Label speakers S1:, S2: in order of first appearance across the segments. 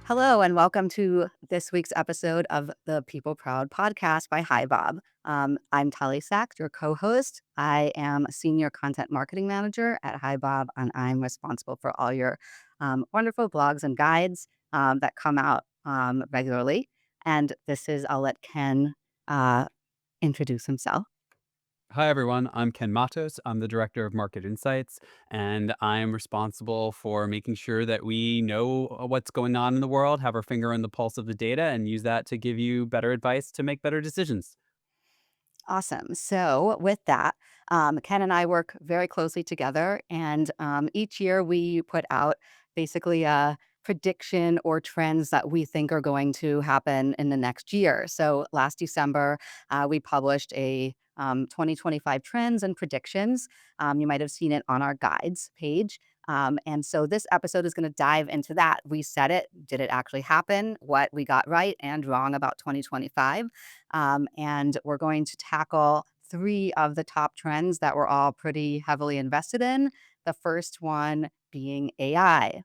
S1: Hello, and welcome to this week's episode of the People Proud podcast by HiBob. I'm Tali, your co-host. I am a senior content marketing manager at HiBob, and I'm responsible for all your wonderful blogs and guides that come out regularly. And I'll let Ken uh, introduce himself.
S2: Hi, everyone. I'm Ken Matos. I'm the Director of Market Insights, and I'm responsible for making sure that we know what's going on in the world, have our finger on the pulse of the data, and use that to give you better advice to make better decisions.
S1: Awesome. So, with that, Ken and I work very closely together, and each year we put out basically a prediction or trends that we think are going to happen in the next year. So, last December, we published a 2025 trends and predictions. You might have seen it on our guides page. And so this episode is going to dive into that. We said it. Did it actually happen? What we got right and wrong about 2025? And we're going to tackle three of the top trends that we're all pretty heavily invested in. The first one being AI.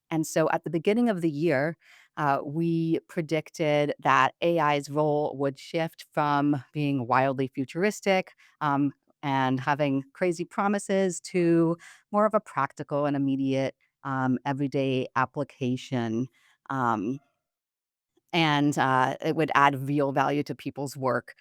S1: And so at the beginning of the year, we predicted that AI's role would shift from being wildly futuristic and having crazy promises to more of a practical and immediate everyday application. Um, and it would add real value to people's work.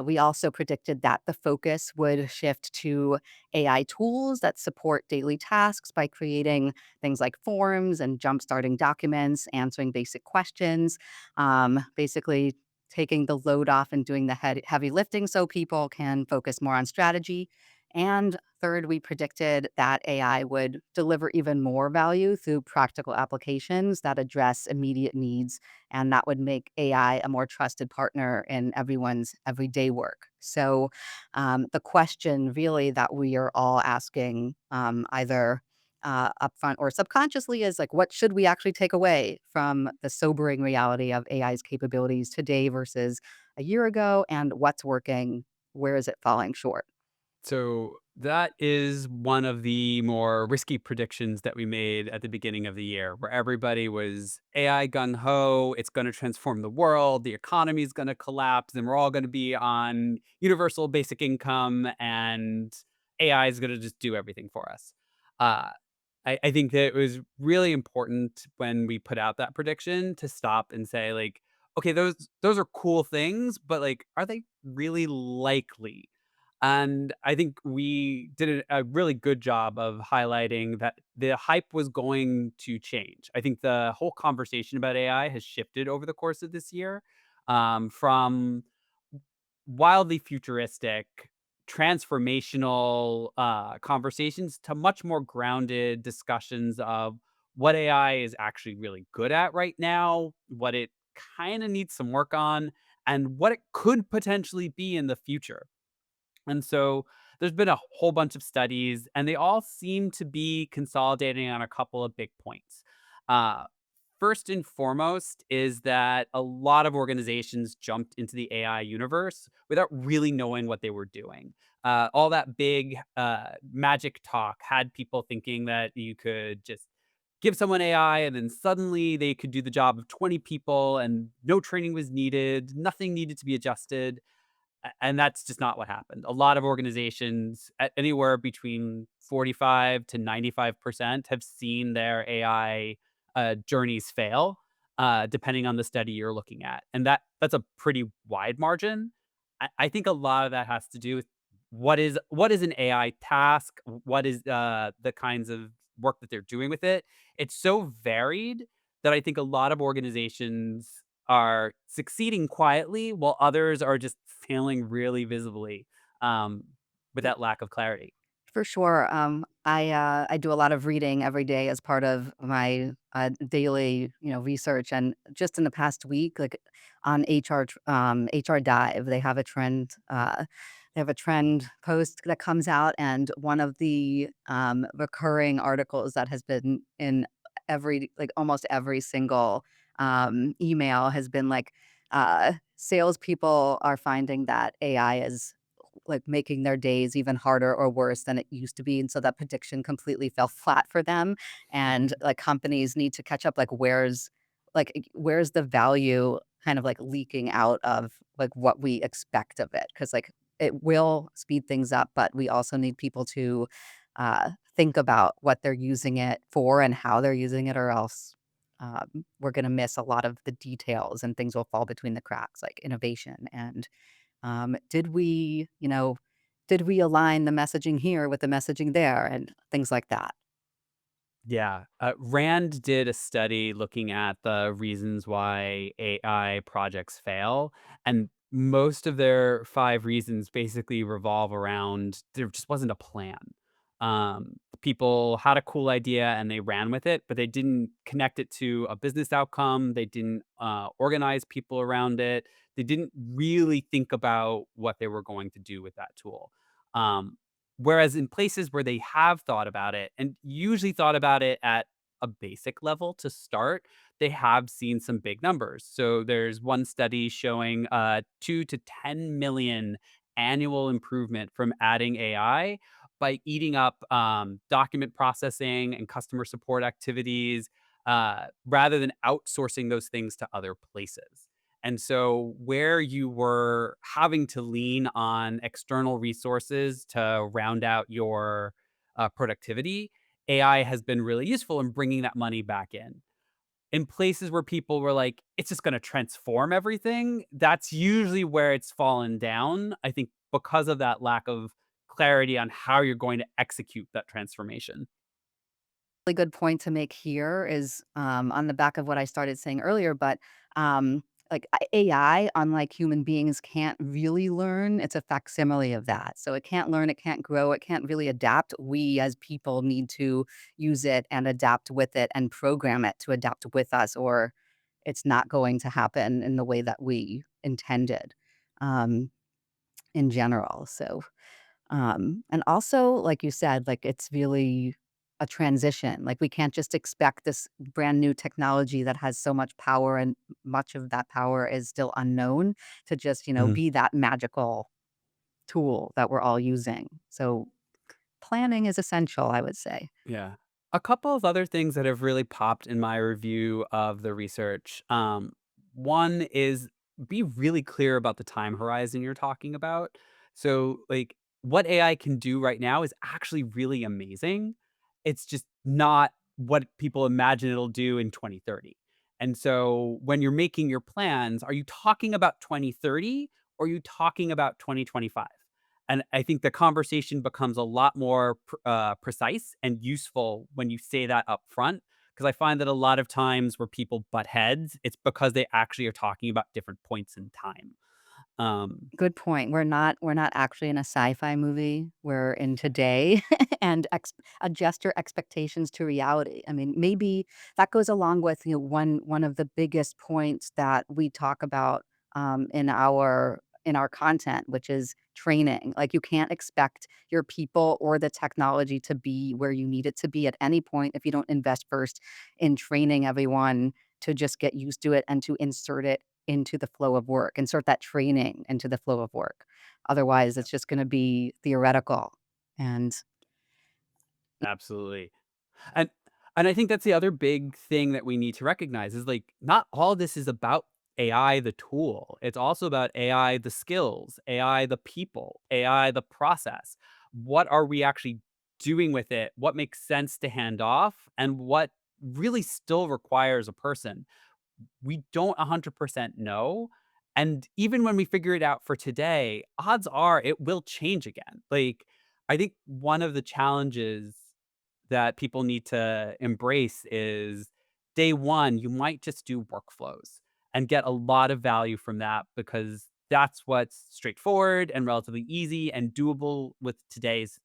S1: We also predicted that the focus would shift to AI tools that support daily tasks by creating things like forms and jumpstarting documents, answering basic questions, basically taking the load off and doing the heavy lifting so people can focus more on strategy. And third, we predicted that AI would deliver even more value through practical applications that address immediate needs, and that would make AI a more trusted partner in everyone's everyday work. So, the question really that we are all asking, either upfront or subconsciously, is like, what should we actually take away from the sobering reality of AI's capabilities today versus a year ago? And what's working? Where is it falling short?
S2: So that is one of the more risky predictions that we made at the beginning of the year, where everybody was AI gung ho. It's going to transform the world. The economy is going to collapse, and we're all going to be on universal basic income, and AI is going to just do everything for us. Uh, I think that it was really important when we put out that prediction to stop and say, like, okay, those are cool things, but like, are they really likely? And I think we did a really good job of highlighting that the hype was going to change. I think the whole conversation about AI has shifted over the course of this year, from wildly futuristic, transformational conversations to much more grounded discussions of what AI is actually really good at right now, what it kind of needs some work on, and what it could potentially be in the future. And so there's been a whole bunch of studies, and they all seem to be consolidating on a couple of big points. Uh, First and foremost is that a lot of organizations jumped into the AI universe without really knowing what they were doing. All that big magic talk had people thinking that you could just give someone AI and then suddenly they could do the job of 20 people and no training was needed, nothing needed to be adjusted, and that's just not what happened. A lot of organizations, at anywhere between 45 to 95%, have seen their AI journeys fail, depending on the study you're looking at, and that's a pretty wide margin. I think a lot of that has to do with what is an AI task, what is the kinds of work that they're doing with it. It's so varied that I think a lot of organizations are succeeding quietly while others are just failing really visibly, um, with that lack of clarity.
S1: For sure. I do a lot of reading every day as part of my daily, research. And just in the past week, like on HR Dive, they have a trend. They have a trend post that comes out, and one of the recurring articles that has been in almost every single email has been like, salespeople are finding that AI is like making their days even harder or worse than it used to be. And so that prediction completely fell flat for them. And like companies need to catch up. Like, like, where's the value kind of, like, leaking out of, like, what we expect of it? Because like, it will speed things up, but we also need people to, think about what they're using it for and how they're using it, or else, we're gonna miss a lot of the details and things will fall between the cracks, like innovation and, did we, did we align the messaging here with the messaging there and things like that.
S2: Yeah. Rand did a study looking at the reasons why AI projects fail, and most of their 5 reasons basically revolve around there just wasn't a plan. People had a cool idea and they ran with it, but they didn't connect it to a business outcome. They didn't organize people around it. They didn't really think about what they were going to do with that tool. Um, Whereas in places where they have thought about it, and usually thought about it at a basic level to start, they have seen some big numbers. So there's one study showing 2 to 10 million annual improvement from adding AI by eating up document processing and customer support activities rather than outsourcing those things to other places. And so, where you were having to lean on external resources to round out your productivity, AI has been really useful in bringing that money back in. In places where people were like, it's just going to transform everything, that's usually where it's fallen down. I think because of that lack of clarity on how you're going to execute that transformation.
S1: Really good point to make here is, on the back of what I started saying earlier, but, like, AI, unlike human beings, can't really learn. It's a facsimile of that. So it can't learn, it can't grow, it can't really adapt. We as people need to use it and adapt with it and program it to adapt with us, or it's not going to happen in the way that we intended, um, in general. So and also, like you said, like, it's really a transition. Like, we can't just expect this brand new technology that has so much power and much of that power is still unknown to just, be that magical tool that we're all using. So planning is essential, I would say.
S2: Yeah. A couple of other things that have really popped in my review of the research. One is be really clear about the time horizon you're talking about. So, like, what AI can do right now is actually really amazing. It's just not what people imagine it'll do in 2030. And so, when you're making your plans, are you talking about 2030 or are you talking about 2025? And I think the conversation becomes a lot more precise and useful when you say that up front. Because I find that a lot of times where people butt heads, it's because they actually are talking about different points in time. Um,
S1: Good point. We're not actually in a sci-fi movie. We're in today and adjust your expectations to reality. I mean, maybe that goes along with, one of the biggest points that we talk about in our content, which is training. Like, you can't expect your people or the technology to be where you need it to be at any point if you don't invest first in training everyone to just get used to it and to insert it into the flow of work, insert that training into the flow of work. Otherwise, it's just gonna be theoretical, and
S2: Absolutely. And and I think that's the other big thing that we need to recognize is like not all this is about AI the tool. It's also about AI the skills, AI the people, AI the process. What are we actually doing with it? What makes sense to hand off and what really still requires a person? We don't 100% know. And even when we figure it out for today, odds are it will change again. Like, I think one of the challenges that people need to embrace is day one, you might just do workflows and get a lot of value from that because that's what's straightforward and relatively easy and doable with today's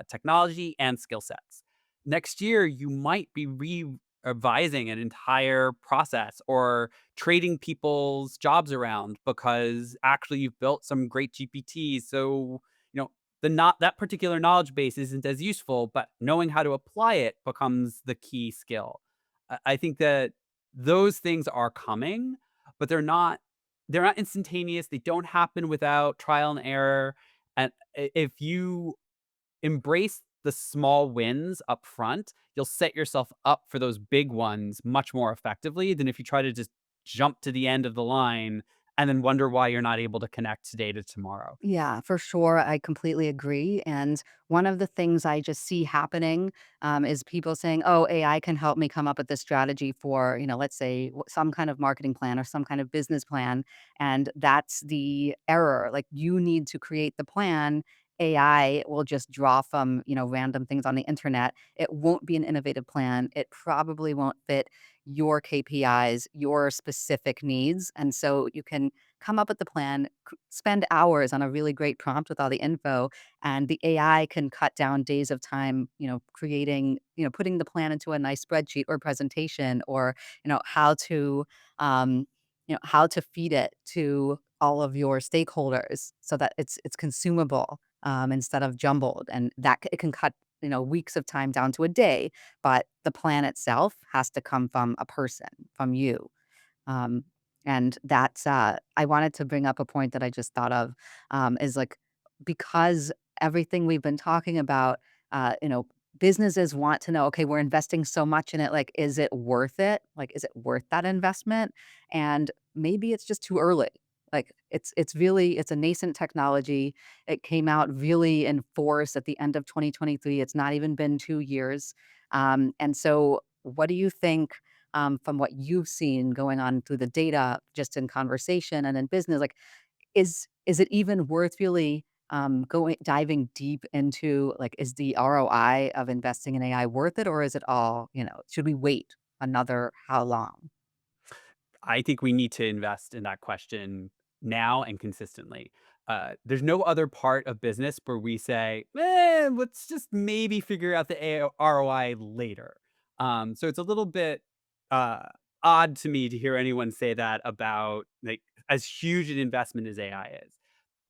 S2: technology and skill sets. Next year, you might be revising an entire process or trading people's jobs around because actually you've built some great GPTs. So, the not that particular knowledge base isn't as useful, but knowing how to apply it becomes the key skill. I think that those things are coming, but they're not instantaneous. They don't happen without trial and error. And if you embrace the small wins up front, you'll set yourself up for those big ones much more effectively than if you try to just jump to the end of the line and then wonder why you're not able to connect today to tomorrow.
S1: Yeah, for sure. I completely agree. And one of the things I just see happening is people saying, "Oh, AI can help me come up with this strategy for, let's say some kind of marketing plan or some kind of business plan." And that's the error. Like you need to create the plan. AI will just draw from, random things on the internet. It won't be an innovative plan. It probably won't fit your KPIs, your specific needs. And so you can come up with the plan, spend hours on a really great prompt with all the info, and the AI can cut down days of time, creating, putting the plan into a nice spreadsheet or presentation, or how to, um, how to feed it to all of your stakeholders so that it's consumable instead of jumbled, and it can cut weeks of time down to a day, but the plan itself has to come from a person, from you. Um, and that's, I wanted to bring up a point that I just thought of, is like, because everything we've been talking about, businesses want to know, okay, we're investing so much in it. Like, is it worth it? Like, is it worth that investment? And maybe it's just too early. Like it's a nascent technology. It came out really in force at the end of 2023. It's not even been 2 years. And so what do you think from what you've seen going on through the data, just in conversation and in business, like, is it even worth really, going diving deep into, like, is the ROI of investing in AI worth it, or is it all, should we wait another how long?
S2: I think we need to invest in that question now and consistently. There's no other part of business where we say, let's just maybe figure out the ROI later." So it's a little bit uh, odd to me to hear anyone say that about like as huge an investment as AI is.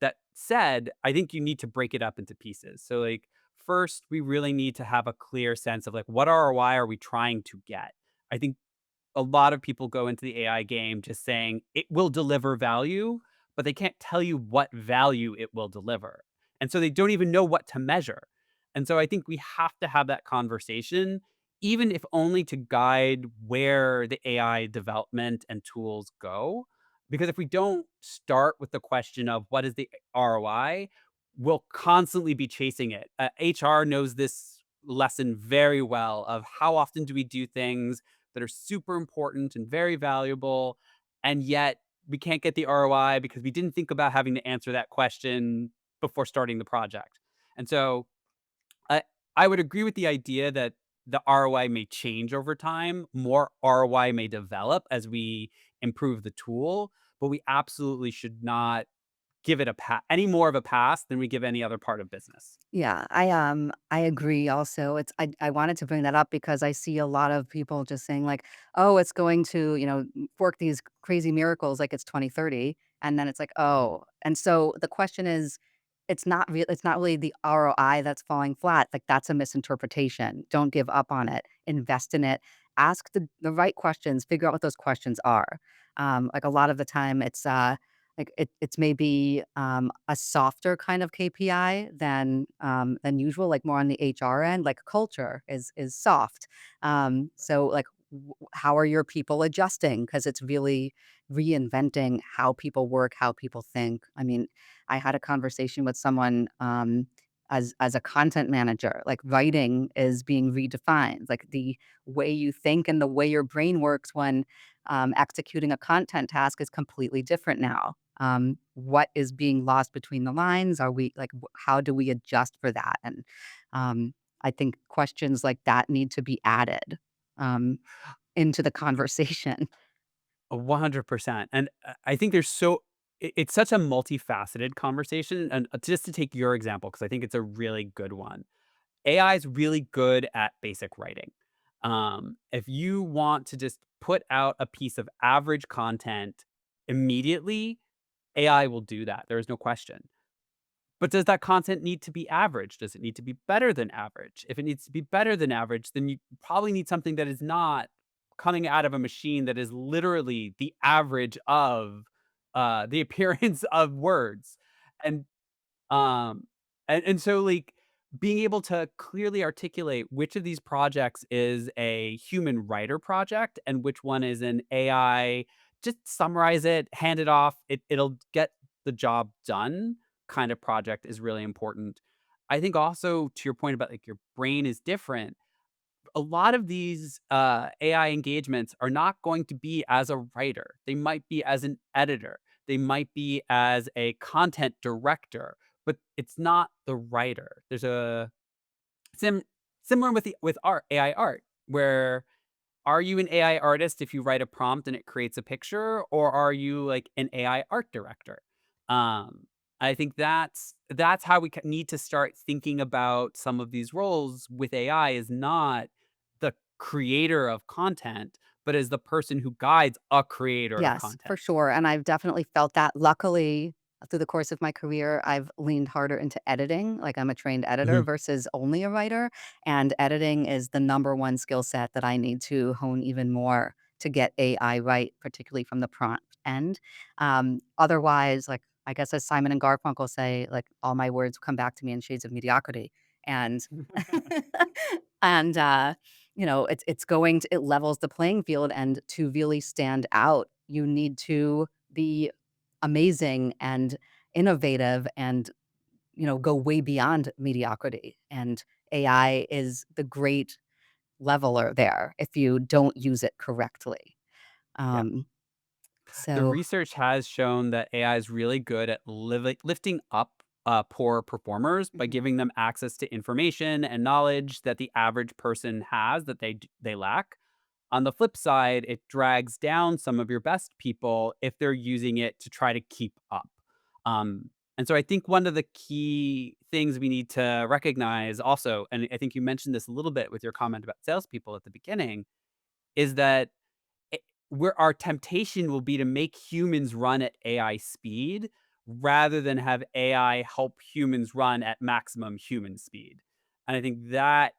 S2: That said, I think you need to break it up into pieces. So, like, first, we really need to have a clear sense of like what ROI are we trying to get. I think a lot of people go into the AI game just saying it will deliver value, but they can't tell you what value it will deliver. And so they don't even know what to measure. And so I think we have to have that conversation, even if only to guide where the AI development and tools go. Because if we don't start with the question of what is the ROI, we'll constantly be chasing it. HR knows this lesson very well of how often do we do things that are super important and very valuable, and yet we can't get the ROI because we didn't think about having to answer that question before starting the project. And so I I would agree with the idea that the ROI may change over time, more ROI may develop as we improve the tool, but we absolutely should not give it any more of a pass than we give any other part of business.
S1: Yeah, I agree also. I wanted to bring that up because I see a lot of people just saying like, "Oh, it's going to, work these crazy miracles like it's 2030." And then it's like, "Oh." And so the question is, it's not really the ROI that's falling flat. Like that's a misinterpretation. Don't give up on it. Invest in it. Ask the right questions, figure out what those questions are. Like a lot of the time it's maybe, a softer kind of KPI than usual, like, more on the HR end, like, culture is soft. So, like, how are your people adjusting? Because it's really reinventing how people work, how people think. I mean, I had a conversation with someone, as a content manager, like, writing is being redefined, like, the way you think and the way your brain works when, executing a content task is completely different now. What is being lost between the lines? Are we like, how do we adjust for that? And I think questions like that need to be added um, into the conversation.
S2: 100%. And I think it's such a multifaceted conversation. And just to take your example, because I think it's a really good one. AI is really good at basic writing. If you want to just put out a piece of average content immediately, AI will do that. There is no question. But does that content need to be average? Does it need to be better than average? If it needs to be better than average, then you probably need something that is not coming out of a machine that is literally the average of, the appearance of words. And, um, and so, like, being able to clearly articulate which of these projects is a human writer project and which one is an AI, just summarize it, hand it off, it'll get the job done kind of project is really important. I think also to your point about, like, your brain is different, a lot of these, AI engagements are not going to be as a writer. They might be as an editor. They might be as a content director, but it's not the writer. There's a sim similar with art, AI art, where are you an AI artist if you write a prompt and it creates a picture, or are you like an AI art director? Um, I think that's how we need to start thinking about some of these roles with AI is not the creator of content, but as the person who guides a creator of
S1: Yes, for
S2: content.
S1: sure, and I've definitely felt that. Luckily, through the course of my career, I've leaned harder into editing, like, I'm a trained editor
S2: Mhm.
S1: versus only a writer, and editing is the number one skill set that I need to hone even more to get AI right, particularly from the prompt end. Otherwise, like, I guess as Simon and Garfunkel say, like, "All my words come back to me in shades of mediocrity," and and, it's going to it levels the playing field, and to really stand out, you need to be amazing and innovative and, go way beyond mediocrity, and AI is the great leveler there if you don't use it correctly.
S2: Yeah.
S1: Um,
S2: The
S1: so
S2: research has shown that AI is really good at lifting up poor performers by
S1: Mhm.
S2: giving them access to information and knowledge that the average person has that they lack. On the flip side, it drags down some of your best people if they're using it to try to keep up. And so I think one of the key things we need to recognize also, and I think you mentioned this a little bit with your comment about salespeople at the beginning, is that it where our temptation will be to make humans run at AI speed rather than have AI help humans run at maximum human speed. And I think that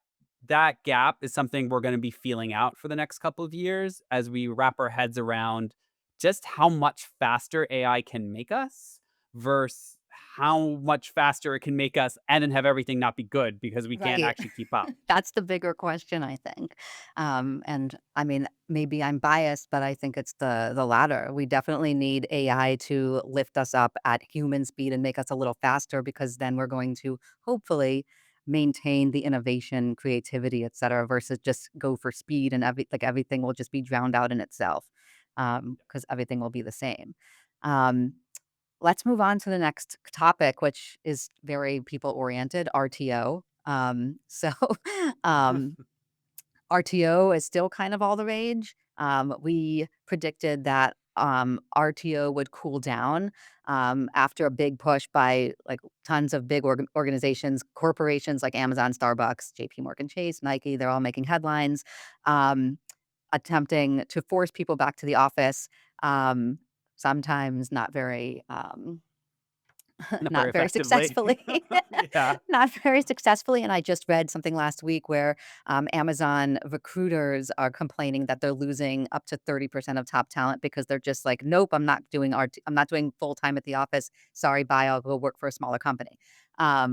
S2: gap is something we're gonna be feeling out for the next couple of years as we wrap our heads around just how much faster AI can make us versus how much faster it can make us and then have everything not be good because we can't
S1: right.
S2: actually keep up.
S1: That's the bigger question, I think. And I mean, maybe I'm biased, but I think it's the latter. We definitely need AI to lift us up at human speed and make us a little faster because then we're going to hopefully maintain the innovation, creativity, et cetera, versus just go for speed and everything will just be drowned out in itself. Because everything will be the same. Um, let's move on to the next topic, which is very people oriented, RTO. Um, RTO is still kind of all the rage. We predicted that RTO would cool down after a big push by like tons of big organizations, corporations like Amazon, Starbucks, JP Morgan Chase, Nike. They're all making headlines, um, attempting to force people back to the office. Um, sometimes not very
S2: Not very
S1: not very
S2: effectively.
S1: successfully.
S2: Yeah.
S1: Not very successfully, and I just read something last week where, Amazon recruiters are complaining that they're losing up to 30% of top talent because they're just like, "Nope, I'm not doing full-time at the office. Sorry, bye, I'll go work for a smaller company."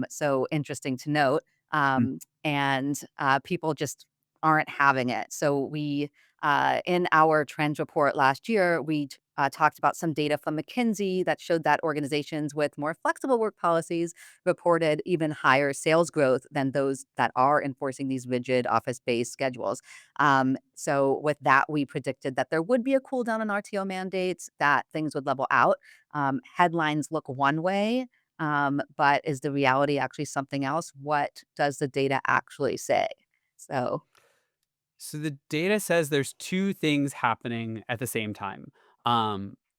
S1: So interesting to note,
S2: Mm.
S1: and, people just aren't having it. So in our trends report last year, we talked about some data from McKinsey that showed that organizations with more flexible work policies reported even higher sales growth than those that are enforcing these rigid office-based schedules. So with that, we predicted that there would be a cool down on RTO mandates, that things would level out. Headlines look one way, but is the reality actually something else? What does the data actually say? So,
S2: So the data says there's 2 things happening at the same time.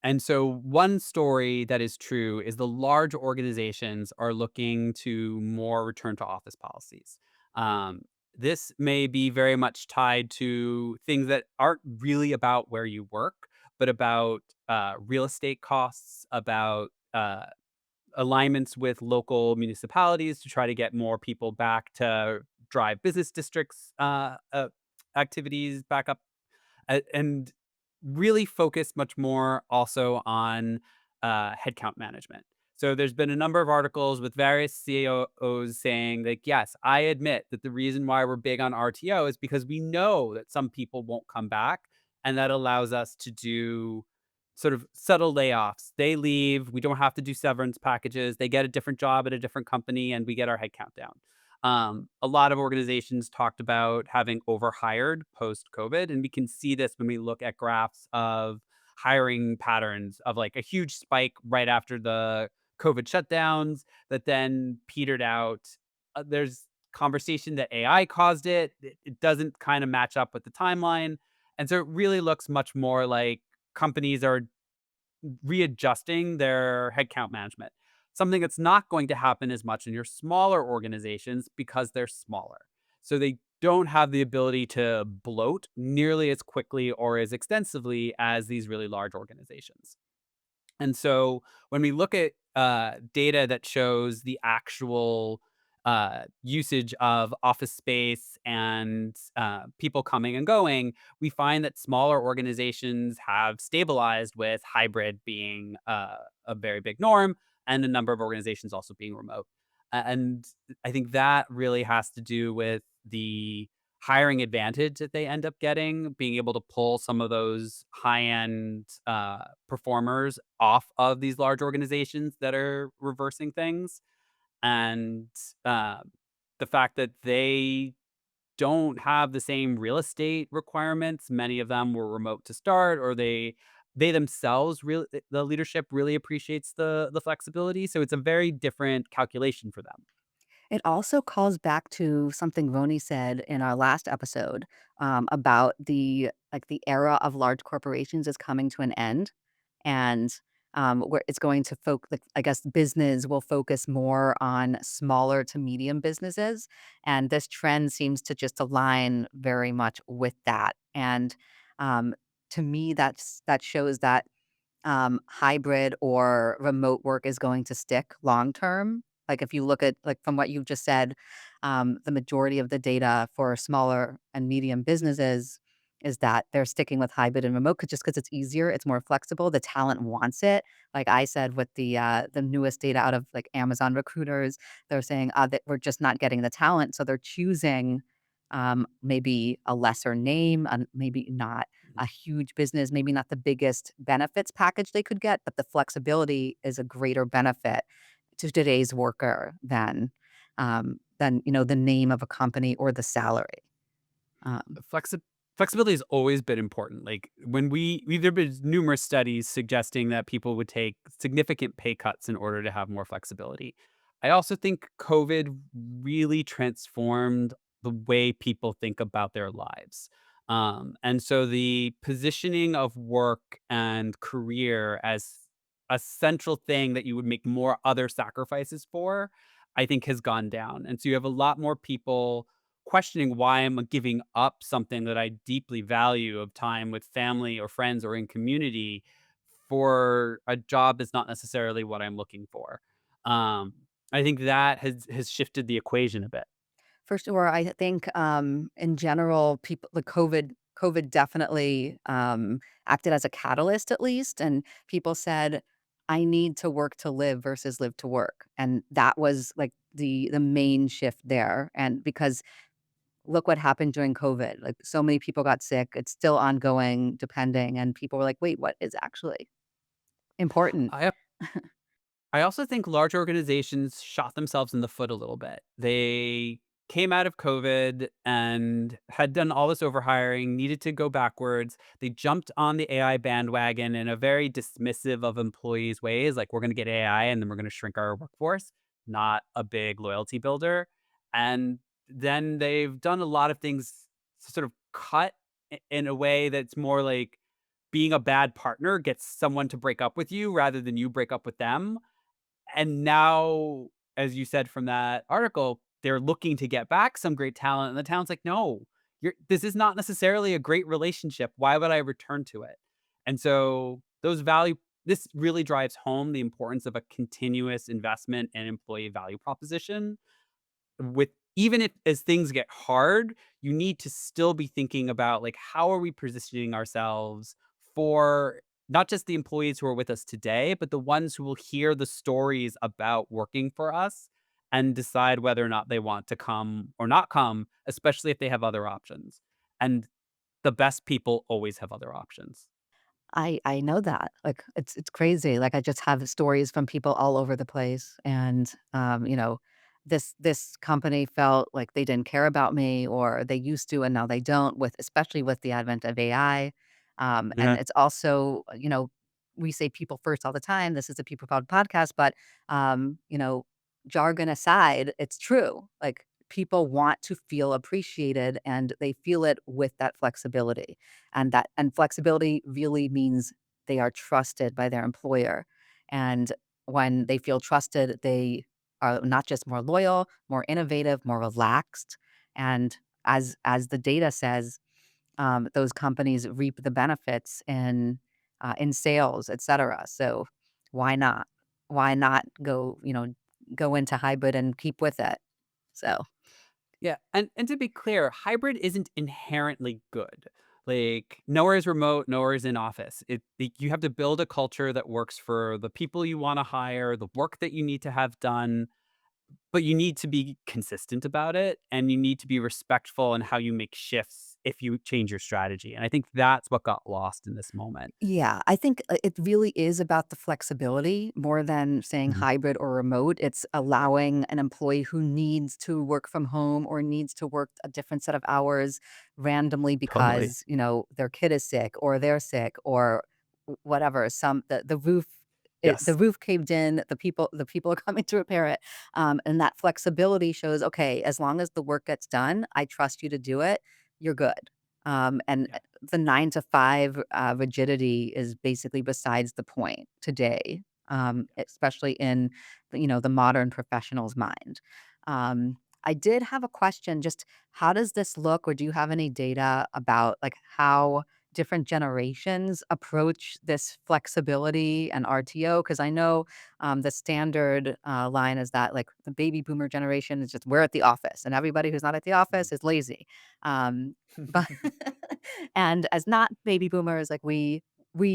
S2: And so one story that is true is the large organizations are looking to more return to office policies. Um, this may be very much tied to things that aren't really about where you work, but about real estate costs, about alignments with local municipalities to try to get more people back to drive business districts activities back up and really focus much more also on headcount management. So there's been a number of articles with various CEOs saying like, yes, I admit that the reason why we're big on RTO is because we know that some people won't come back. And that allows us to do sort of subtle layoffs. They leave. We don't have to do severance packages. They get a different job at a different company and we get our headcount down. A lot of organizations talked about having overhired post COVID. And we can see this when we look at graphs of hiring patterns of like a huge spike right after the COVID shutdowns that then petered out. There's conversation that AI caused it. It doesn't kind of match up with the timeline. And so it really looks much more like companies are readjusting their headcount management. Something that's not going to happen as much in your smaller organizations because they're smaller. So they don't have the ability to bloat nearly as quickly or as extensively as these really large organizations. And so when we look at data that shows the actual usage of office space and people coming and going, we find that smaller organizations have stabilized with hybrid being a very big norm and a number of organizations also being remote. And I think that really has to do with the hiring advantage that they end up getting, being able to pull some of those high-end, performers off of these large organizations that are reversing things, and, uh, the fact that they don't have the same real estate requirements. Many of them were remote to start, or they themselves really the leadership really appreciates the flexibility, so it's a very different calculation for them.
S1: It also calls back to something Roni said in our last episode, about the era of large corporations is coming to an end, and, where it's going to like, I guess business will focus more on smaller to medium businesses, and this trend seems to just align very much with that, and, um, to me, that shows that hybrid or remote work is going to stick long term. Like if you look at like from what you just said, the majority of the data for smaller and medium businesses is that they're sticking with hybrid and remote 'cause just because it's easier, it's more flexible. The talent wants it. Like I said, with the newest data out of like Amazon recruiters, they're saying that we're just not getting the talent, so they're choosing maybe a lesser name, and maybe not a huge business, maybe not the biggest benefits package they could get, but the flexibility is a greater benefit to today's worker than, the name of a company or the salary. Um,
S2: Flexi Flexibility has always been important. Like, when there've been numerous studies suggesting that people would take significant pay cuts in order to have more flexibility. I also think COVID really transformed the way people think about their lives. And so the positioning of work and career as a central thing that you would make more other sacrifices for, I think has gone down. And so you have a lot more people questioning why I'm giving up something that I deeply value of time with family or friends or in community for a job that's not necessarily what I'm looking for. Um, I think that has shifted the equation a bit.
S1: for sure, I think in general, people the COVID definitely acted as a catalyst, at least, and people said, "I need to work to live versus live to work," and that was like the main shift there, and because look what happened during COVID, like, so many people got sick, it's still ongoing, depending, and people were like, "Wait, what is actually important?"
S2: I I also think large organizations shot themselves in the foot a little bit. They came out of COVID and had done all this overhiring, needed to go backwards. They jumped on the AI bandwagon in a very dismissive of employees' ways, like we're going to get AI and then we're going to shrink our workforce, not a big loyalty builder. And then they've done a lot of things to sort of cut in a way that's more like being a bad partner gets someone to break up with you rather than you break up with them, and now, as you said from that article, they're looking to get back some great talent, and the talent's like, "No, this is not necessarily a great relationship. Why would I return to it?" And so this really drives home the importance of a continuous investment and employee value proposition. With even if as things get hard, you need to still be thinking about like how are we positioning ourselves for not just the employees who are with us today, but the ones who will hear the stories about working for us and decide whether or not they want to come or not come, especially if they have other options. And the best people always have other options.
S1: I know that, like, it's crazy, like, I just have stories from people all over the place, and, this company felt like they didn't care about me, or they used to and now they don't, with especially with the advent of AI, and
S2: Yeah,
S1: it's also, we say people first all the time, this is a people powered podcast, but, jargon aside, it's true, like, people want to feel appreciated, and they feel it with that flexibility. And flexibility really means they are trusted by their employer. And when they feel trusted, they are not just more loyal, more innovative, more relaxed. And as the data says, those companies reap the benefits in sales, et cetera. So why not? Why not go into hybrid and keep with it? So
S2: yeah, and to be clear, hybrid isn't inherently good. Like, nowhere is remote, nowhere is in office. You have to build a culture that works for the people you wanna hire, the work that you need to have done, but you need to be consistent about it, and you need to be respectful in how you make shifts if you change your strategy, and I think that's what got lost in this moment.
S1: yeah, I think, it really is about the flexibility more than saying
S2: Mhm.
S1: hybrid or remote. It's allowing an employee who needs to work from home or needs to work a different set of hours randomly
S2: Totally.
S1: because, their kid is sick or they're sick or whatever. The
S2: Yes.
S1: roof caved in, the people are coming to repair it. And that flexibility shows, okay, as long as the work gets done, I trust you to do it, you're good. And
S2: Yeah.
S1: the 9 to 5, rigidity is basically besides the point today, especially in the modern professional's mind. I did have a question, just how does this look, or do you have any data about, like, how different generations approach this flexibility and RTO? Because I know, the standard, line is that, like, the baby boomer generation is just, "We're at the office," and everybody who's not at the
S2: Mhm.
S1: office is lazy. But and as not baby boomers, like, we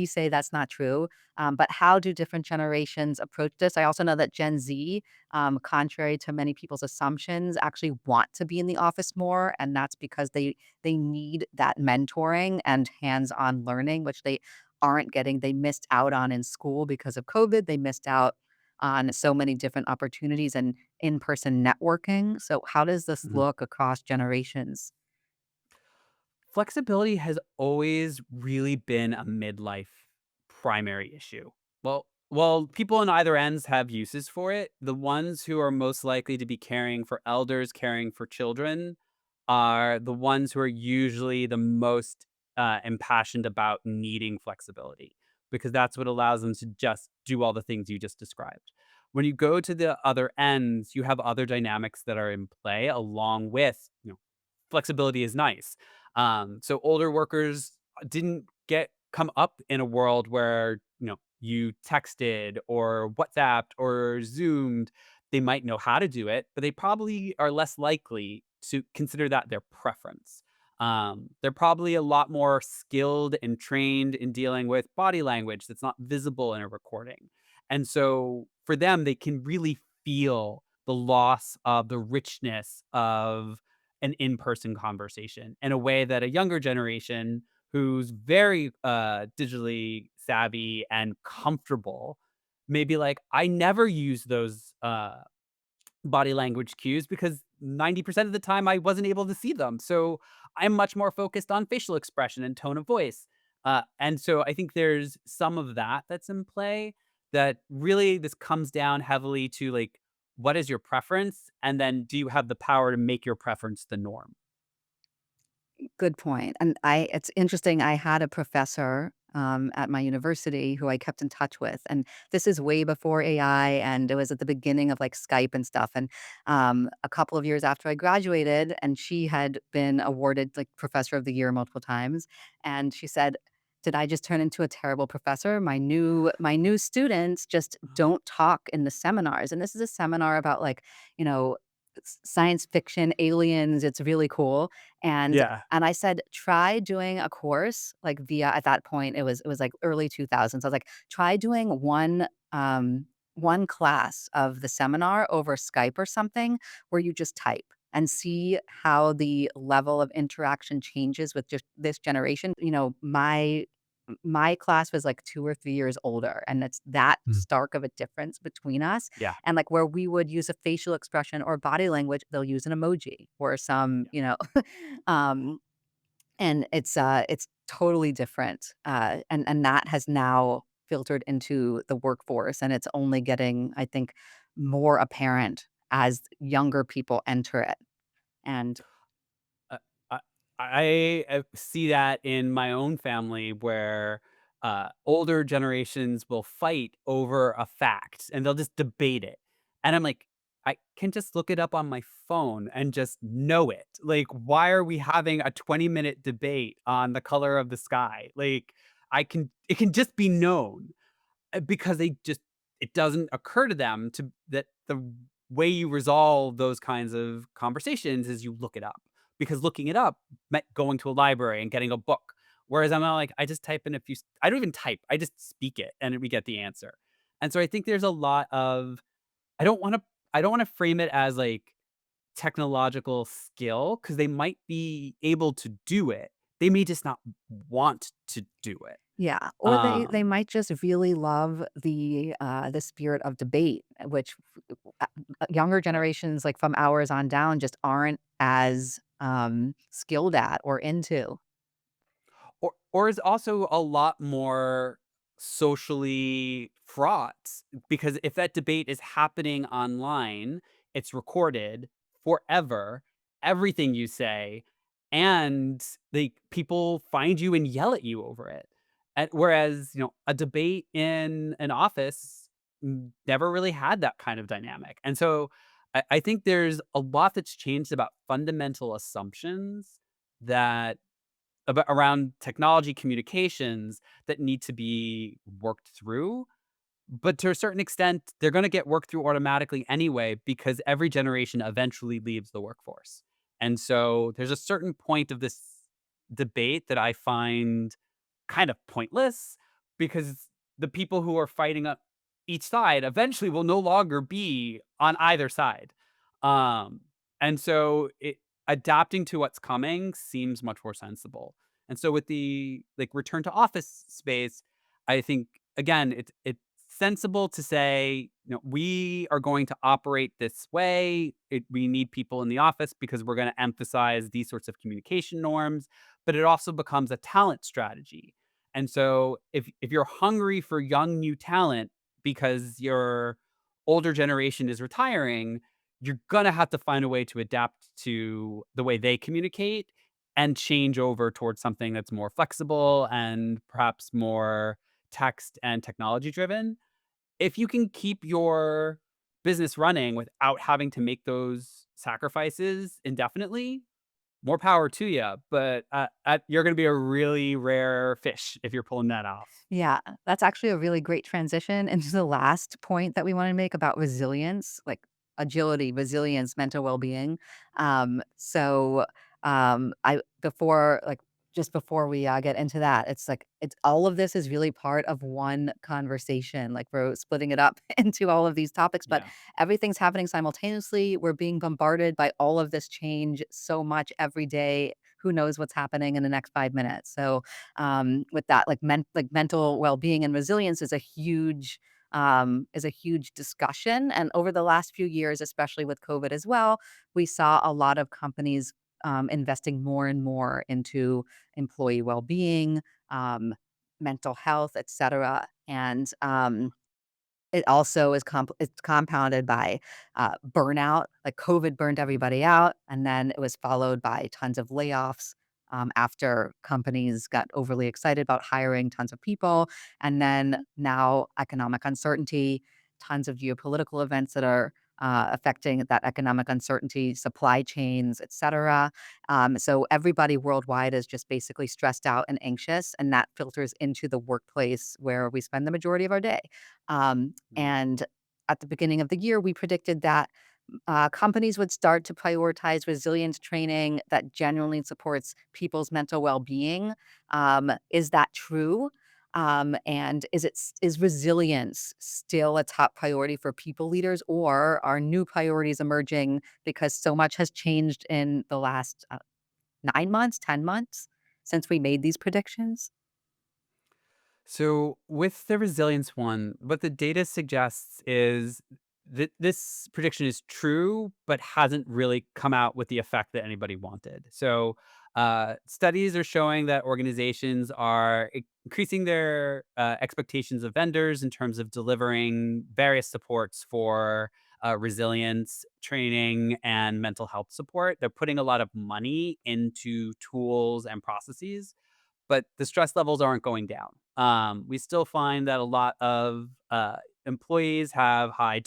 S1: say that's not true, but how do different generations approach this? I also know that Gen Z, contrary to many people's assumptions, actually want to be in the office more, and that's because they need that mentoring and hands-on learning, which they aren't getting. They missed out on in school because of COVID. They missed out on so many different opportunities and in-person networking. So how does this
S2: Mhm.
S1: look across generations?
S2: Flexibility has always really been a midlife primary issue. Well, people on either ends have uses for it. The ones who are most likely to be caring for elders, caring for children, are the ones who are usually the most impassioned about needing flexibility because that's what allows them to just do all the things you just described. When you go to the other ends, you have other dynamics that are in play along with, flexibility is nice. So older workers didn't get come up in a world where, you texted or WhatsApped or Zoomed. They might know how to do it, but they probably are less likely to consider that their preference. They're probably a lot more skilled and trained in dealing with body language that's not visible in a recording. And so for them, they can really feel the loss of the richness of an in-person conversation in a way that a younger generation who's very digitally savvy and comfortable may be like, I never use those body language cues because 90% of the time I wasn't able to see them. So I'm much more focused on facial expression and tone of voice. And so I think there's some of that that's in play that really this comes down heavily to like, what is your preference? And then do you have the power to make your preference the norm?
S1: Good point, and it's interesting, I had a professor, at my university who I kept in touch with, and this is way before AI, and it was at the beginning of, like, Skype and stuff, and, a couple of years after I graduated, and she had been awarded, like, Professor of the Year multiple times, and she said, "Did I just turn into a terrible professor? My new students just don't talk in the seminars," and this is a seminar about, like, you know science fiction, aliens, it's really cool, and
S2: Yeah.
S1: and I said, "Try doing a course," like, via at that point, it was, like, early 2000s. I was like, "Try doing one class of the seminar over Skype or something where you just type and see how the level of interaction changes with just this generation." My class was, like, 2 or 3 years older, and it's that
S2: Mm.
S1: stark of a difference between us,
S2: Yeah.
S1: and, like, where we would use a facial expression or body language, they'll use an emoji or some, um, and it's totally different, and that has now filtered into the workforce, and it's only getting, I think, more apparent as younger people enter it, and
S2: Uh, I I see that in my own family where, older generations will fight over a fact, and they'll just debate it, and I'm like, "I can just look it up on my phone and just know it. Like, why are we having a 20-minute debate on the color of the sky? Like, I can it can just be known." Because they just it doesn't occur to them to that the way you resolve those kinds of conversations is you look it up, because looking it up meant going to a library and getting a book, whereas I'm not like, I just type in a few I don't even type, I just speak it, and we get the answer. And so I think there's a lot of I don't wanna I don't wanna frame it as, like, technological skill, because they might be able to do it, they may just not want to do it.
S1: yeah, or they
S2: Um
S1: might just really love the spirit of debate, which younger generations, like, from ours on down, just aren't as, skilled at or into.
S2: Or is also a lot more socially fraught, because if that debate is happening online, it's recorded forever, everything you say, and, people find you and yell at you over it. And whereas, a debate in an office never really had that kind of dynamic. And so I think there's a lot that's changed about fundamental assumptions that about around technology communications that need to be worked through, but to a certain extent, they're gonna get worked through automatically anyway because every generation eventually leaves the workforce. And so there's a certain point of this debate that I find kind of pointless, because the people who are fighting up each side eventually will no longer be on either side. Um, and so adapting to what's coming seems much more sensible. And so with the return to office space, I think again, it's sensible to say, we are going to operate this way. We need people in the office because we're going to emphasize these sorts of communication norms, but it also becomes a talent strategy. And so if you're hungry for young new talent because your older generation is retiring, you're gonna have to find a way to adapt to the way they communicate and change over towards something that's more flexible and perhaps more text and technology driven. If you can keep your business running without having to make those sacrifices indefinitely, more power to you, but, you're gonna be a really rare fish if you're pulling that off.
S1: Yeah, that's actually a really great transition into the last point that we wanna make about resilience, like agility, resilience, mental well-being. I before like, just before we, get into that, it's like it's all of this is really part of one conversation, like, we're splitting it up into all of these topics, but
S2: Yeah,
S1: everything's happening simultaneously. We're being bombarded by all of this change so much every day. Who knows what's happening in the next 5 minutes? So, with that, like mental well-being and resilience is a huge discussion. And over the last few years, especially with COVID as well, we saw a lot of companies investing more and more into employee well-being, mental health, etc. And it also is it's compounded by, burnout, like, COVID burned everybody out, and then it was followed by tons of layoffs, after companies got overly excited about hiring tons of people, and then now economic uncertainty, tons of geopolitical events that are, affecting that economic uncertainty, supply chains, etcetera. So everybody worldwide is just basically stressed out and anxious, and that filters into the workplace where we spend the majority of our day.
S2: mm,
S1: And at the beginning of the year, we predicted that Companies would start to prioritize resilience training that genuinely supports people's mental well-being. Is that true? And is resilience still a top priority for people leaders, or are new priorities emerging because so much has changed in the last 9 months, 10 months since we made these predictions?
S2: So, with the resilience one, what the data suggests is that this prediction is true, but hasn't really come out with the effect that anybody wanted. So, studies are showing that organizations are increasing their expectations of vendors in terms of delivering various supports for resilience training and mental health support. They're putting a lot of money into tools and processes, but the stress levels aren't going down. We still find that a lot of employees have high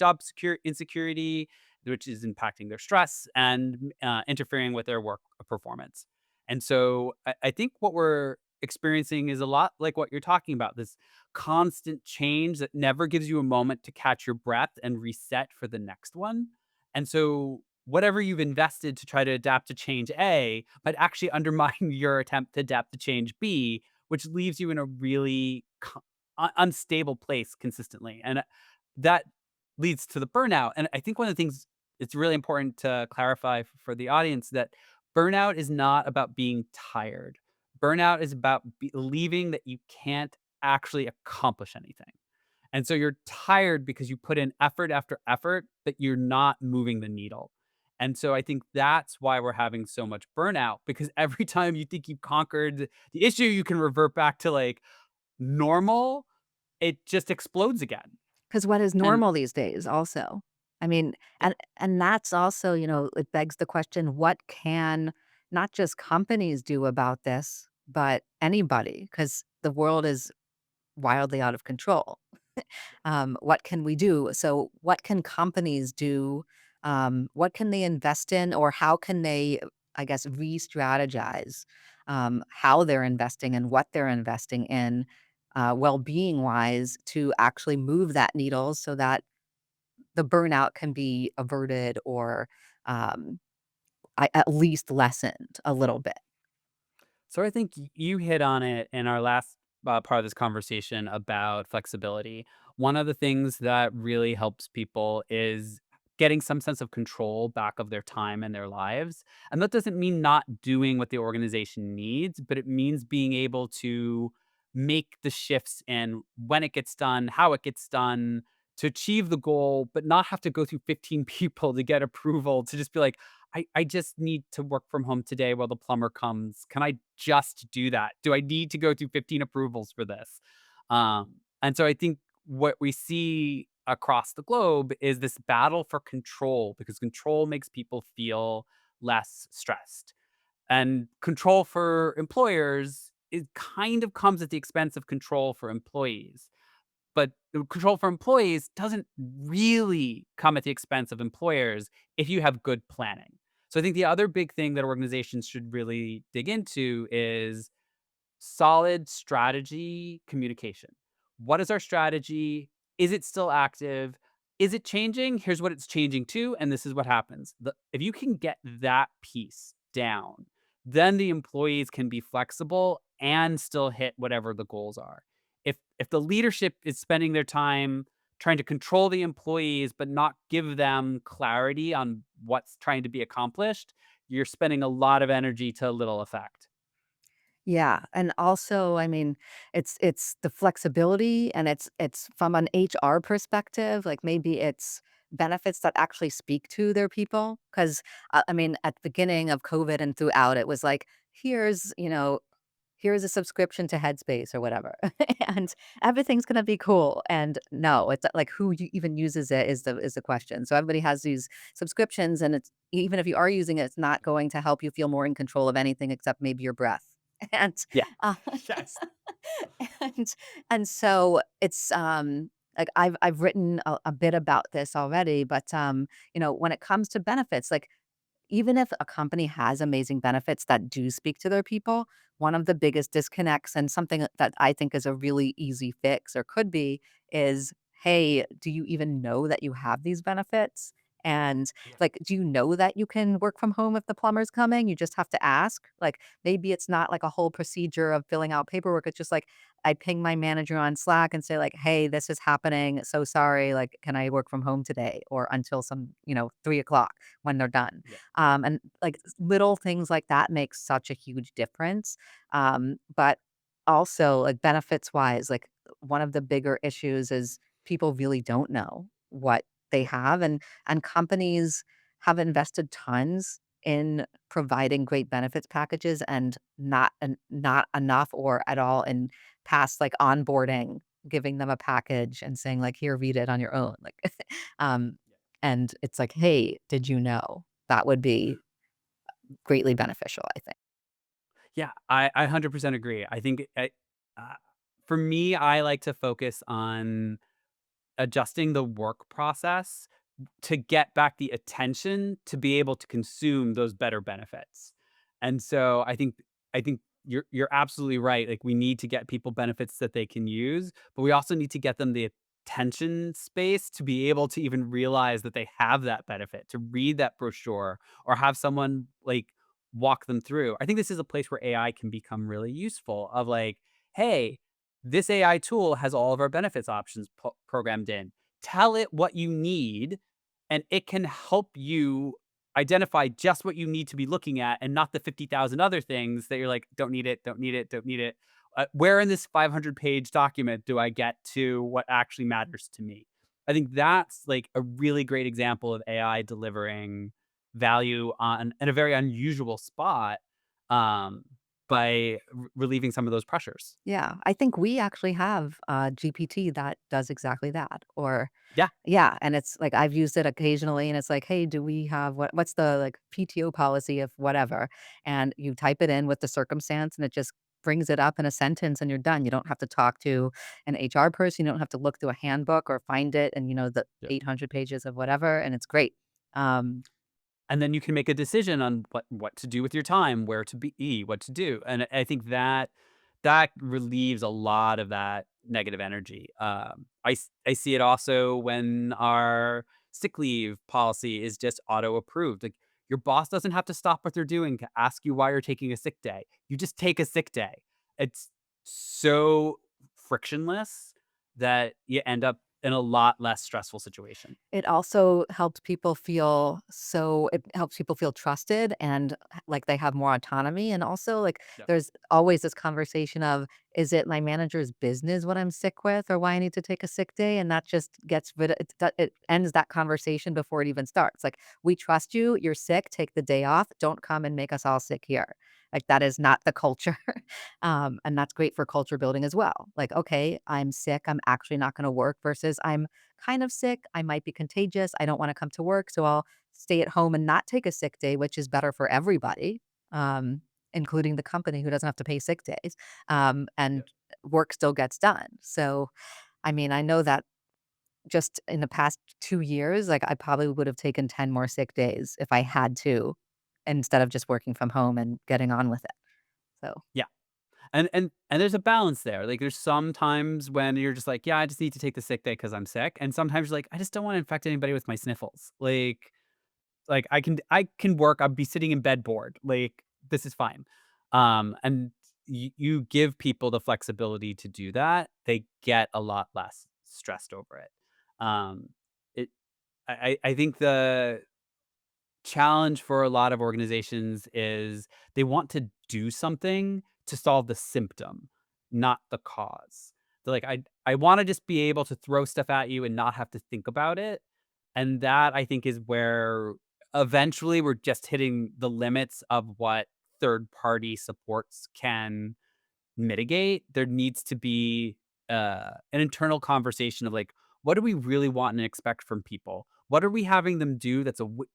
S2: insecurity, which is impacting their stress and interfering with their work performance. And so I think what we're experiencing is a lot like what you're talking about, this constant change that never gives you a moment to catch your breath and reset for the next one. And so whatever you've invested to try to adapt to change A might actually undermine your attempt to adapt to change B, which leaves you in a really unstable place consistently. And that leads to the burnout. And I think one of the things it's really important to clarify for the audience that burnout is not about being tired. Burnout is about believing that you can't actually accomplish anything. And so you're tired because you put in effort after effort, but you're not moving the needle. And so I think that's why we're having so much burnout because every time you think you've conquered the issue, you can revert back to like normal, it just explodes again.
S1: 'Cause what is
S2: And
S1: normal these days also? I mean,
S2: yeah,
S1: and that's also, it begs the question, what can not just companies do about this, but anybody? Because the world is wildly out of control. What can we do? So, what can companies do? What can they invest in, or how can they, I guess, re-strategize how they're investing and what they're investing in, well-being wise, to actually move that needle so that the burnout can be averted or um, at least lessened a little bit.
S2: so I think you hit on it in our last part of this conversation about flexibility. One of the things that really helps people is getting some sense of control back of their time and their lives. And that doesn't mean not doing what the organization needs, but it means being able to make the shifts in when it gets done, how it gets done to achieve the goal, but not have to go through 15 people to get approval to just be like, I just need to work from home today while the plumber comes. Can I just do that? Do I need to go through 15 approvals for this? And so I think what we see across the globe is this battle for control because control makes people feel less stressed. And control for employers, it kind of comes at the expense of control for employees. But the control for employees doesn't really come at the expense of employers if you have good planning. So I think the other big thing that organizations should really dig into is solid strategy communication. What is our strategy? Is it still active? Is it changing? Here's what it's changing to, and this is what happens. If you can get that piece down, then the employees can be flexible and still hit whatever the goals are. If the leadership is spending their time trying to control the employees but not give them clarity on what's trying to be accomplished, you're spending a lot of energy to little effect.
S1: Yeah, and also, I mean, it's the flexibility, and it's from an HR perspective, like, maybe it's benefits that actually speak to their people, 'cause, I mean, at the beginning of COVID and throughout, it was like, "Here's a subscription to Headspace," or whatever, and everything's gonna be cool, and no, it's like, who even uses it is the question. So everybody has these subscriptions, and it's even if you are using it, it's not going to help you feel more in control of anything except maybe your breath. And,
S2: Yeah.
S1: uh,
S2: Yes.
S1: and and so it's, like, I've written a bit about this already, but, when it comes to benefits, like, even if a company has amazing benefits that do speak to their people, one of the biggest disconnects, and something that I think is a really easy fix, or could be, is, "Hey, do you even know that you have these benefits? And
S2: Yeah.
S1: like, do you know that you can work from home if the plumber's coming? You just have to ask. Like, maybe it's not like a whole procedure of filling out paperwork. It's just like I ping my manager on Slack and say like, "Hey, this is happening. So sorry. Like, can I work from home today or until some 3 o'clock when they're done?"
S2: Yeah.
S1: And like little things like that make such a huge difference. But also, like benefits wise, like one of the bigger issues is people really don't know what they
S2: Yeah.
S1: have, and companies have invested tons in providing great benefits packages and not enough or at all in past like onboarding, giving them a package and saying like, "Here, read it on your own." Like, um,
S2: Yeah.
S1: and it's like, "Hey, did you know?" That would be greatly beneficial, I think.
S2: Yeah, I 100% agree. I think uh, for me, I like to focus on adjusting the work process to get back the attention to be able to consume those better benefits. And so I think you're absolutely right. Like we need to get people benefits that they can use, but we also need to get them the attention space to be able to even realize that they have that benefit, to read that brochure or have someone like walk them through. I think this is a place where AI can become really useful of like, hey, this AI tool has all of our benefits options programmed in. Tell it what you need and it can help you identify just what you need to be looking at and not the 50,000 other things that you're like, don't need it, don't need it, don't need it. Where in this 500-page document do I get to what actually matters to me? I think that's like a really great example of AI delivering value on in a very unusual spot um, by relieving some of those pressures.
S1: Yeah, I think we actually have a GPT that does exactly that. Or
S2: Yeah,
S1: yeah, and it's like I've used it occasionally and it's like, "Hey, do we have what's the like PTO policy of whatever?" And you type it in with the circumstance and it just brings it up in a sentence and you're done. You don't have to talk to an HR person, you don't have to look through a handbook or find it and the
S2: yeah.
S1: 800 pages of whatever, and it's great. Um
S2: And then you can make a decision on what to do with your time, where to be, what to do, and I think that relieves a lot of that negative energy. I see it also when our sick leave policy is just auto approved. Like your boss doesn't have to stop what they're doing to ask you why you're taking a sick day. You just take a sick day. It's so frictionless that you end up in a lot less stressful situation.
S1: It helps people feel trusted and like they have more autonomy, and also like
S2: Yep.
S1: there's always this conversation of, is it my manager's business what I'm sick with or why I need to take a sick day? And that just gets rid of it ends that conversation before it even starts. Like, we trust you, you're sick, take the day off, don't come and make us all sick here. Like, that is not the culture. And that's great for culture building as well. Like, okay, I'm sick, I'm actually not going to work, versus I'm kind of sick, I might be contagious, I don't want to come to work, so I'll stay at home and not take a sick day, which is better for everybody, um, including the company who doesn't have to pay sick days, and
S2: Yep.
S1: work still gets done. So, I mean, I know that just in the past 2 years, like, I probably would have taken 10 more sick days if I had to, instead of just working from home and getting on with it. So
S2: Yeah. And there's a balance there. Like, there's some times when you're just like, "Yeah, I just need to take the sick day because 'cause I'm sick," and sometimes you're like, "I just don't wanna infect anybody with my sniffles." Like, I can work, I'll be sitting in bed bored, like, this is fine. And you give people the flexibility to do that, they get a lot less stressed over it. Um, it I think the challenge for a lot of organizations is they want to do something to solve the symptom, not the cause. They're like, I want to just be able to throw stuff at you and not have to think about it. And that I think is where eventually we're just hitting the limits of what third party supports can mitigate. There needs to be an internal conversation of like, what do we really want and expect from people? What are we having them do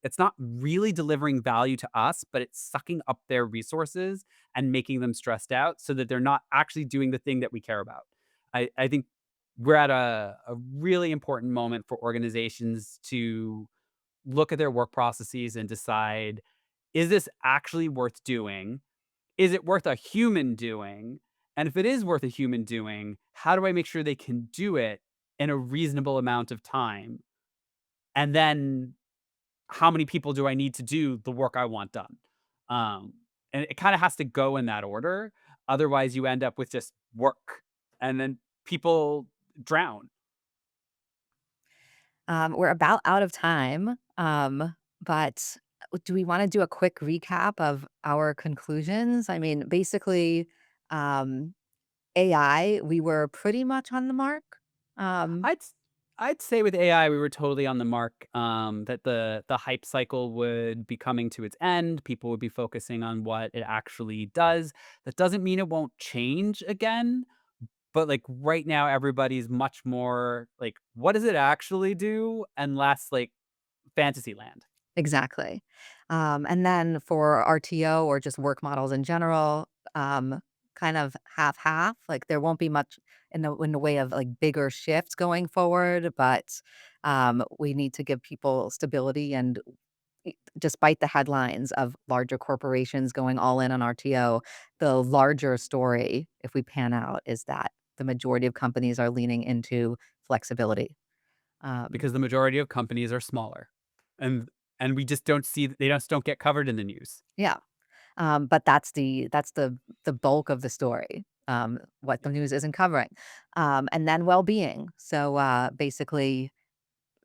S2: it's not really delivering value to us, but it's sucking up their resources and making them stressed out so that they're not actually doing the thing that we care about. I think we're at a really important moment for organizations to look at their work processes and decide, is this actually worth doing? Is it worth a human doing? And if it is worth a human doing, how do I make sure they can do it in a reasonable amount of time? And then how many people do I need to do the work I want done? Um, and it kind of has to go in that order. Otherwise, you end up with just work, and then people drown.
S1: We're about out of time, but do we want to do a quick recap of our conclusions? I mean, basically, um, AI, we were pretty much on the mark. Um,
S2: I'd s I'd say with AI, we were totally on the mark, that the hype cycle would be coming to its end. People would be focusing on what it actually does. That doesn't mean it won't change again, but, like, right now, everybody's much more like, "What does it actually do?" and less like fantasy land.
S1: exactly. And then for RTO or just work models in general, kind of half half. Like there won't be much in the way of like bigger shifts going forward, but we need to give people stability and despite the headlines of larger corporations going all in on RTO, the larger story, if we pan out, is that the majority of companies are leaning into flexibility. Um,
S2: Because the majority of companies are smaller, and we just don't see they just don't get covered in the news.
S1: yeah, but that's the bulk of the story. What the
S2: Yeah,
S1: news isn't covering, and then well-being. So basically,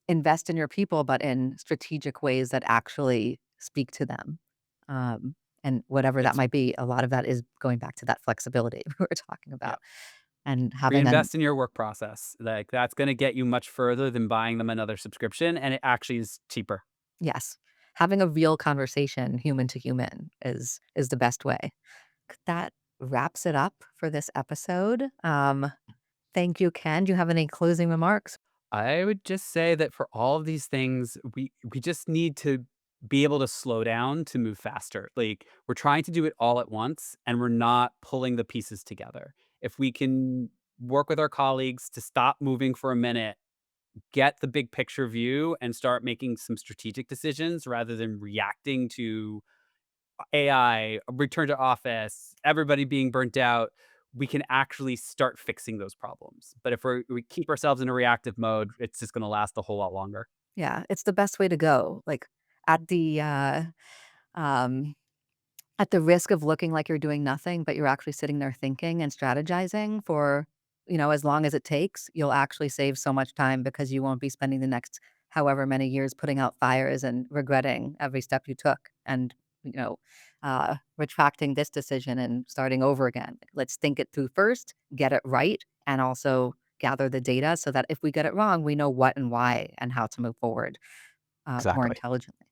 S1: invest in your people, but in strategic ways that actually speak to them. And whatever that
S2: it's
S1: might be, a lot of that is going back to that flexibility we were talking
S2: yeah.
S1: about and having an
S2: Reinvest in your work process. Like, that's gonna get you much further than buying them another subscription, and it actually is cheaper.
S1: yes, having a real conversation, human to human, is the best way. That wraps it up for this episode. Thank you, Ken. Do you have any closing remarks?
S2: I would just say that for all of these things, we just need to be able to slow down to move faster. Like, we're trying to do it all at once, and we're not pulling the pieces together. If we can work with our colleagues to stop moving for a minute, get the big picture view, and start making some strategic decisions rather than reacting to AI, return to office, everybody being burnt out, we can actually start fixing those problems. But if we keep ourselves in a reactive mode, it's just gonna last a whole lot longer.
S1: Yeah, it's the best way to go. Like at the um at the risk of looking like you're doing nothing, but you're actually sitting there thinking and strategizing for, as long as it takes, you'll actually save so much time because you won't be spending the next however many years putting out fires and regretting every step you took and, retracting this decision and starting over again. Let's think it through first, get it right, and also gather the data so that if we get it wrong, we know what and why and how to move forward more
S2: Exactly.
S1: intelligently.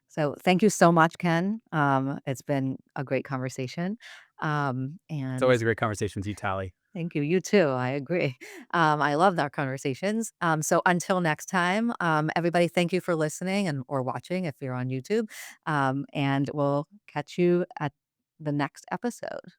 S1: So thank you so much, Ken. It's been a great conversation.
S2: It's
S1: And
S2: always a great conversation with you, Tally.
S1: thank you. You too. I agree. I love our conversations. So until next time, everybody, thank you for listening and or watching if you're on YouTube. And we'll catch you at the next episode.